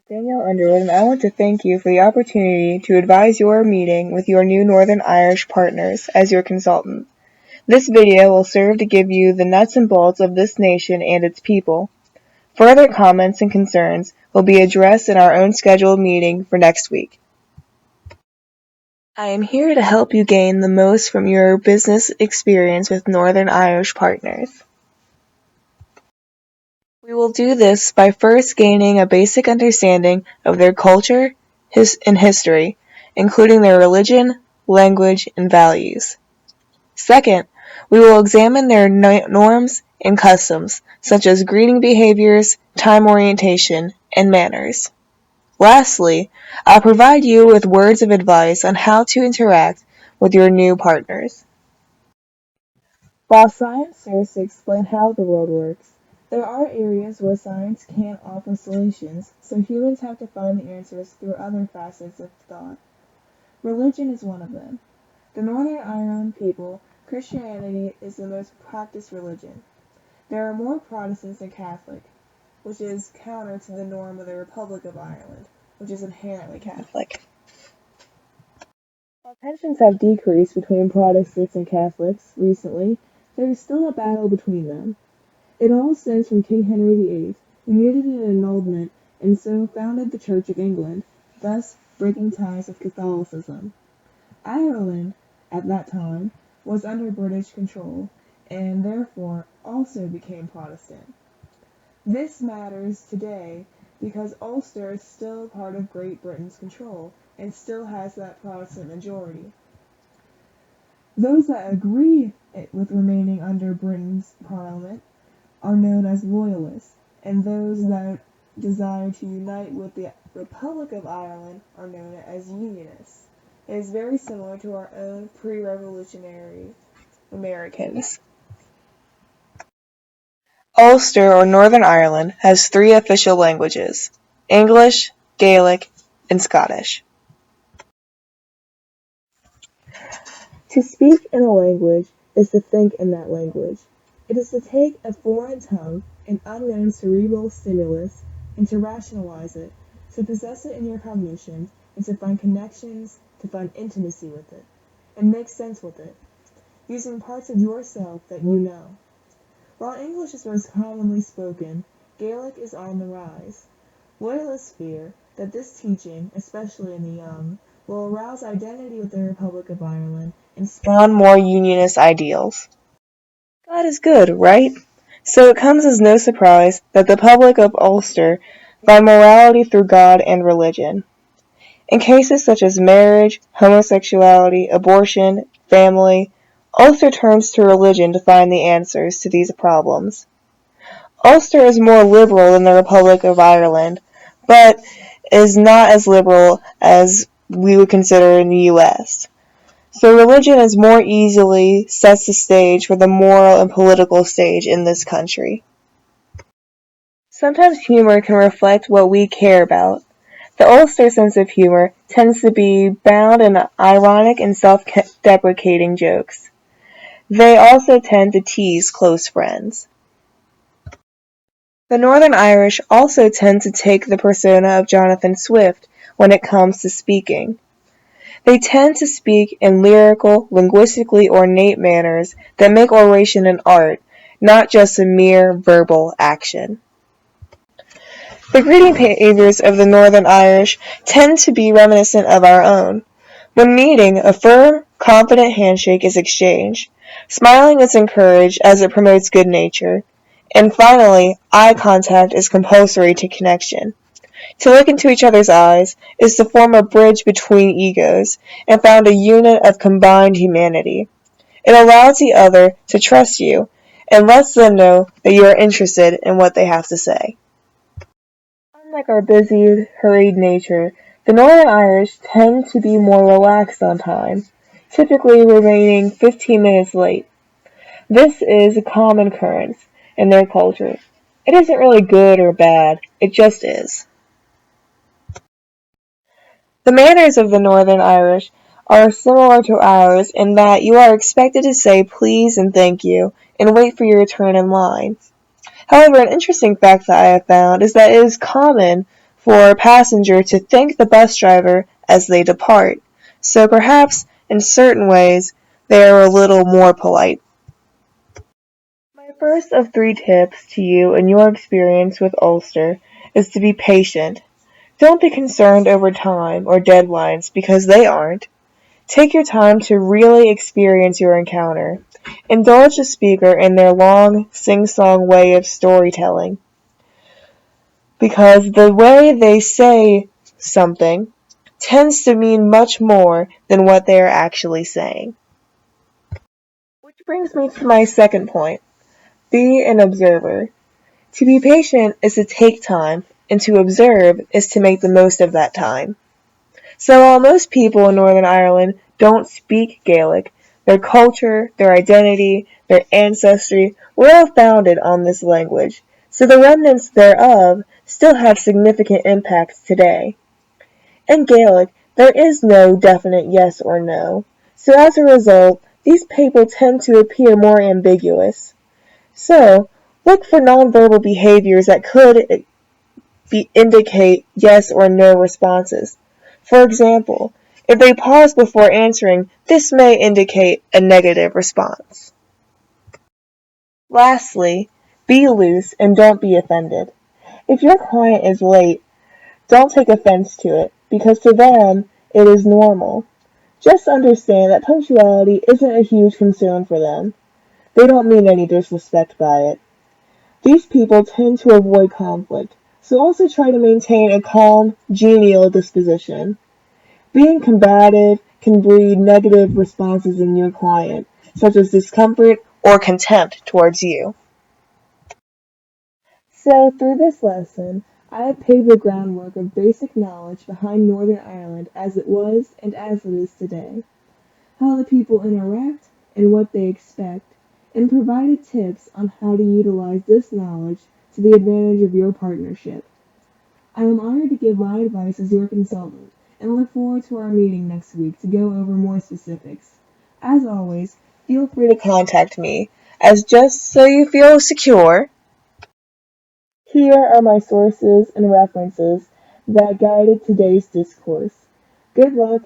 Danielle Underwood, and I want to thank you for the opportunity to advise your meeting with your new Northern Irish partners as your consultant. This video will serve to give you the nuts and bolts of this nation and its people. Further comments and concerns will be addressed in our own scheduled meeting for next week. I am here to help you gain the most from your business experience with Northern Irish partners. We will do this by first gaining a basic understanding of their culture and history, including their religion, language, and values. Second, we will examine their norms and customs, such as greeting behaviors, time orientation, and manners. Lastly, I'll provide you with words of advice on how to interact with your new partners. While science serves to explain how the world works, there are areas where science can't offer solutions, so humans have to find the answers through other facets of thought. Religion is one of them. The Northern Ireland people, Christianity is the most practiced religion. There are more Protestants than Catholic, which is counter to the norm of the Republic of Ireland, which is inherently Catholic. While tensions have decreased between Protestants and Catholics recently, there is still a battle between them. It all stems from King Henry VIII, who needed an annulment and so founded the Church of England, thus breaking ties with Catholicism. Ireland, at that time, was under British control, and therefore also became Protestant. This matters today because Ulster is still part of Great Britain's control and still has that Protestant majority. Those that agree with remaining under Britain's Parliament are known as Loyalists, and those that desire to unite with the Republic of Ireland are known as Unionists. It is very similar to our own pre-revolutionary Americans. Ulster, or Northern Ireland, has 3 official languages: English, Gaelic, and Scottish. To speak in a language is to think in that language. It is to take a foreign tongue, an unknown cerebral stimulus, and to rationalize it, to possess it in your cognition, and to find connections, to find intimacy with it, and make sense with it, using parts of yourself that you know. While English is most commonly spoken, Gaelic is on the rise. Loyalists fear that this teaching, especially in the young, will arouse identity with the Republic of Ireland and spawn more unionist ideals. God is good, right? So it comes as no surprise that the public of Ulster find morality through God and religion. In cases such as marriage, homosexuality, abortion, family, Ulster turns to religion to find the answers to these problems. Ulster is more liberal than the Republic of Ireland, but is not as liberal as we would consider in the U.S. So religion is more easily sets the stage for the moral and political stage in this country. Sometimes humor can reflect what we care about. The Ulster sense of humor tends to be bound in ironic and self-deprecating jokes. They also tend to tease close friends. The Northern Irish also tend to take the persona of Jonathan Swift when it comes to speaking. They tend to speak in lyrical, linguistically ornate manners that make oration an art, not just a mere verbal action. The greeting behaviors of the Northern Irish tend to be reminiscent of our own. When meeting, a firm, confident handshake is exchanged. Smiling is encouraged as it promotes good nature. And finally, eye contact is compulsory to connection. To look into each other's eyes is to form a bridge between egos and found a unit of combined humanity. It allows the other to trust you and lets them know that you are interested in what they have to say. Unlike our busy, hurried nature, the Northern Irish tend to be more relaxed on time, typically remaining 15 minutes late. This is a common occurrence in their culture. It isn't really good or bad, it just is. The manners of the Northern Irish are similar to ours in that you are expected to say please and thank you and wait for your turn in line. However, an interesting fact that I have found is that it is common for a passenger to thank the bus driver as they depart, so perhaps in certain ways they are a little more polite. My first of 3 tips to you in your experience with Ulster is to be patient. Don't be concerned over time or deadlines because they aren't. Take your time to really experience your encounter. Indulge the speaker in their long, sing-song way of storytelling because the way they say something tends to mean much more than what they are actually saying. Which brings me to my second point. Be an observer. To be patient is to take time, and to observe is to make the most of that time. So while most people in Northern Ireland don't speak Gaelic, their culture, their identity, their ancestry were all founded on this language, so the remnants thereof still have significant impacts today. In Gaelic, there is no definite yes or no, so as a result, these people tend to appear more ambiguous. So, look for nonverbal behaviors that could indicate yes or no responses. For example, if they pause before answering, this may indicate a negative response. Lastly, be loose and don't be offended. If your client is late, don't take offense to it, because to them, it is normal. Just understand that punctuality isn't a huge concern for them. They don't mean any disrespect by it. These people tend to avoid conflict, so also try to maintain a calm, genial disposition. Being combative can breed negative responses in your client, such as discomfort or contempt towards you. So, through this lesson, I have paved the groundwork of basic knowledge behind Northern Ireland as it was and as it is today, how the people interact and what they expect, and provided tips on how to utilize this knowledge to the advantage of your partnership. I am honored to give my advice as your consultant and look forward to our meeting next week to go over more specifics. As always, feel free to contact me, as just so you feel secure, here are my sources and references that guided today's discourse. Good luck